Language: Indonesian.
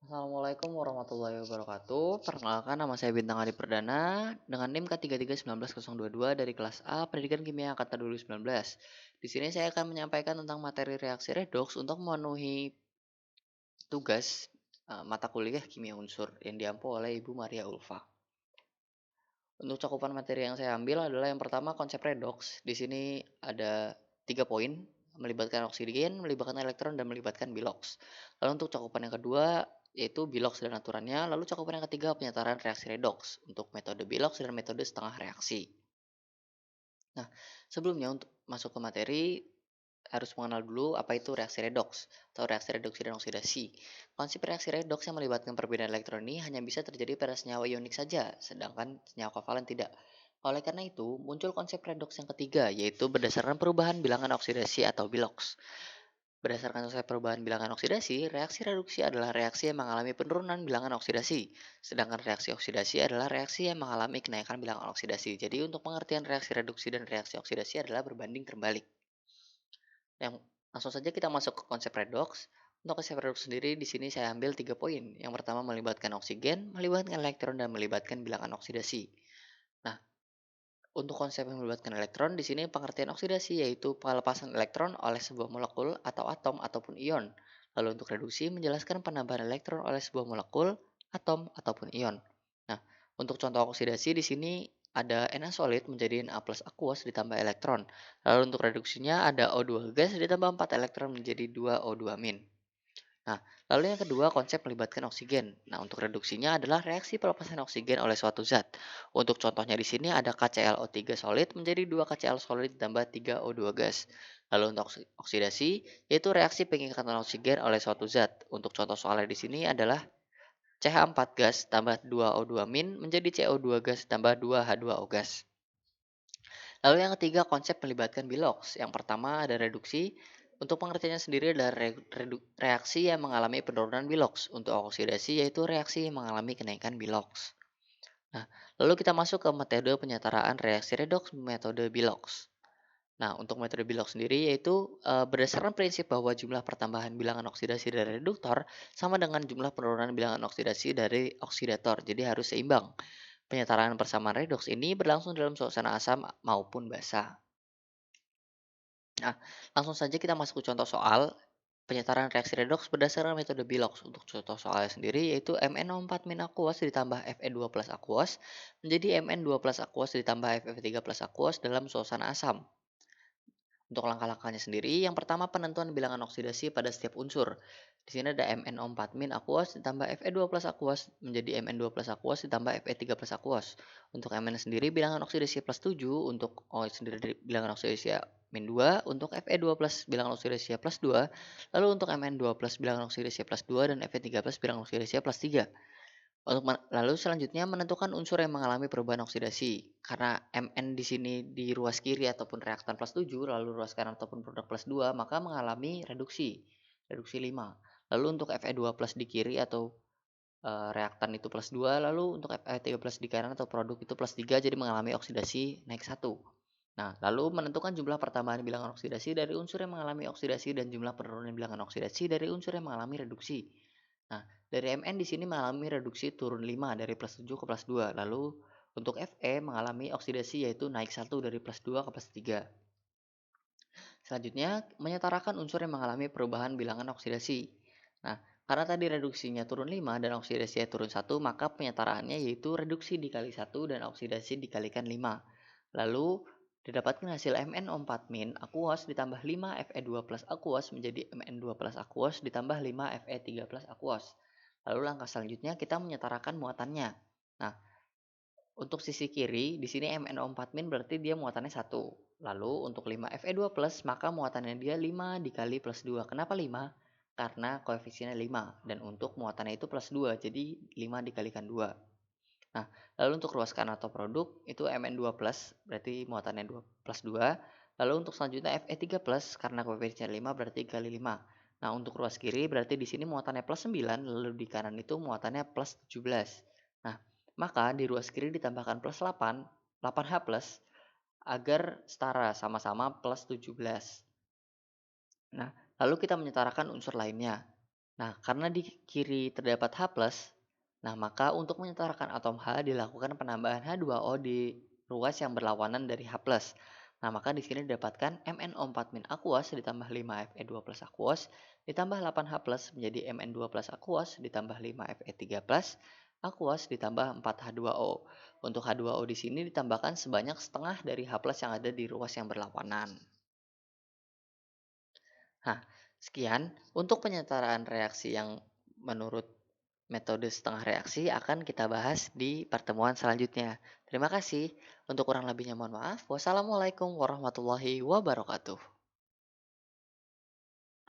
Assalamualaikum warahmatullahi wabarakatuh. Perkenalkan, nama saya Bintang Adi Perdana dengan NIM K33190022 dari kelas A Pendidikan Kimia Angkatan 2019. Di sini saya akan menyampaikan tentang materi reaksi redoks untuk memenuhi tugas mata kuliah kimia unsur yang diampu oleh Ibu Maria Ulfa. Untuk cakupan materi yang saya ambil adalah yang pertama konsep redoks. Di sini ada 3 poin, melibatkan oksigen, melibatkan elektron, dan melibatkan biloks. Lalu untuk cakupan yang kedua yaitu biloks dan aturannya. Lalu cakupan yang ketiga penyetaraan reaksi redoks untuk metode biloks dan metode setengah reaksi. Nah, sebelumnya untuk masuk ke materi harus mengenal dulu apa itu reaksi redoks atau reaksi reduksi dan oksidasi. Konsep reaksi redoks yang melibatkan perbedaan elektron ini hanya bisa terjadi pada senyawa ionik saja, sedangkan senyawa kovalen tidak. Oleh karena itu, muncul konsep redoks yang ketiga, yaitu berdasarkan perubahan bilangan oksidasi atau biloks. Berdasarkan konsep perubahan bilangan oksidasi, reaksi reduksi adalah reaksi yang mengalami penurunan bilangan oksidasi, sedangkan reaksi oksidasi adalah reaksi yang mengalami kenaikan bilangan oksidasi. Jadi untuk pengertian reaksi reduksi dan reaksi oksidasi adalah berbanding terbalik. Yang langsung saja kita masuk ke konsep redoks. Untuk konsep redoks sendiri di sini saya ambil 3 poin. Yang pertama melibatkan oksigen, melibatkan elektron, dan melibatkan bilangan oksidasi. Nah, untuk konsep yang melibatkan elektron di sini pengertian oksidasi yaitu pelepasan elektron oleh sebuah molekul atau atom ataupun ion. Lalu untuk reduksi menjelaskan penambahan elektron oleh sebuah molekul, atom ataupun ion. Nah, untuk contoh oksidasi di sini ada Na solid menjadi Na plus aqueous ditambah elektron. Lalu untuk reduksinya ada O2 gas ditambah 4 elektron menjadi 2 O2 min. Nah, lalu yang kedua konsep melibatkan oksigen. Nah, untuk reduksinya adalah reaksi pelepasan oksigen oleh suatu zat. Untuk contohnya di sini ada KClO3 solid menjadi 2 KCl solid ditambah 3 O2 gas. Lalu untuk oksidasi yaitu reaksi pengikatan oksigen oleh suatu zat. Untuk contoh soalnya di sini adalah CH4 gas tambah 2 O2 min menjadi CO2 gas tambah 2 H2O gas. Lalu yang ketiga konsep melibatkan biloks. Yang pertama ada reduksi. Untuk pengertiannya sendiri adalah reaksi yang mengalami penurunan biloks. Untuk oksidasi yaitu reaksi yang mengalami kenaikan biloks. Nah, lalu kita masuk ke metode penyetaraan reaksi redoks metode biloks. Nah, untuk metode biloks sendiri yaitu berdasarkan prinsip bahwa jumlah pertambahan bilangan oksidasi dari reduktor sama dengan jumlah penurunan bilangan oksidasi dari oksidator. Jadi harus seimbang. Penyetaraan persamaan redoks ini berlangsung dalam suasana asam maupun basa. Nah, langsung saja kita masuk ke contoh soal penyetaraan reaksi redoks berdasarkan metode biloks. Untuk contoh soalnya sendiri yaitu MnO4- aqueous ditambah Fe2 plus aqueous menjadi Mn2 plus aqueous ditambah Ff3 plus aqueous dalam suasana asam. Untuk langkah-langkahnya sendiri, yang pertama penentuan bilangan oksidasi pada setiap unsur. Di sini ada MnO4- aqueous ditambah Fe2 plus aqueous menjadi Mn2 plus aqueous ditambah Fe3 plus aqueous. Untuk Mn sendiri bilangan oksidasi plus 7, untuk O sendiri dari bilangan oksidasi min 2, untuk Fe2 plus bilangan oksidasi plus 2, lalu untuk Mn2 plus bilangan oksidasi plus 2 dan Fe3 plus bilangan oksidasi plus 3. Lalu selanjutnya menentukan unsur yang mengalami perubahan oksidasi. Karena Mn di sini di ruas kiri ataupun reaktan plus 7, lalu ruas kanan ataupun produk plus 2, maka mengalami reduksi, reduksi 5. Lalu untuk Fe2 plus di kiri atau reaktan itu plus 2, lalu untuk Fe3 plus di kanan atau produk itu plus 3, jadi mengalami oksidasi naik 1. Nah, lalu menentukan jumlah pertambahan bilangan oksidasi dari unsur yang mengalami oksidasi dan jumlah penurunan bilangan oksidasi dari unsur yang mengalami reduksi. Nah, dari Mn di sini mengalami reduksi turun 5 dari plus 7 ke plus 2. Lalu untuk Fe mengalami oksidasi yaitu naik 1 dari plus 2 ke plus 3. Selanjutnya, menyetarakan unsur yang mengalami perubahan bilangan oksidasi. Nah, karena tadi reduksinya turun 5 dan oksidasinya turun 1, maka penyetaraannya yaitu reduksi dikali 1 dan oksidasi dikalikan 5. Lalu didapatkan hasil MnO4- aqueous ditambah 5 Fe2 plus aqueous menjadi Mn2 plus aqueous ditambah 5 Fe3 plus aqueous. Lalu langkah selanjutnya kita menyetarakan muatannya. Nah, untuk sisi kiri di sini MnO4- berarti dia muatannya 1. Lalu untuk 5 Fe2 plus maka muatannya dia 5 dikali plus 2. Kenapa 5? Karena koefisiennya 5 dan untuk muatannya itu plus 2. Jadi 5 dikalikan 2. Nah, lalu untuk ruas kanan atau produk itu Mn2 plus berarti muatannya 2 plus 2. Lalu untuk selanjutnya Fe3 plus karena koefisiennya 5 berarti kali 5. Nah, untuk ruas kiri berarti di sini muatannya plus 9, lalu di kanan itu muatannya plus 17. Nah, maka di ruas kiri ditambahkan plus 8, 8H plus agar setara sama-sama plus 17. Nah, lalu kita menyetarakan unsur lainnya. Nah, karena di kiri terdapat H+, nah maka untuk menyetarakan atom H dilakukan penambahan H2O di ruas yang berlawanan dari H+. Nah, maka di sini didapatkan MnO4- aqueous ditambah 5Fe2+ aqueous ditambah 8H+ menjadi Mn2+ aqueous ditambah 5Fe3+ aqueous ditambah 4H2O. Untuk H2O di sini ditambahkan sebanyak setengah dari H+ yang ada di ruas yang berlawanan. Nah, sekian untuk penyetaraan reaksi yang menurut metode setengah reaksi akan kita bahas di pertemuan selanjutnya. Terima kasih. Untuk kurang lebihnya mohon maaf. Wassalamualaikum warahmatullahi wabarakatuh.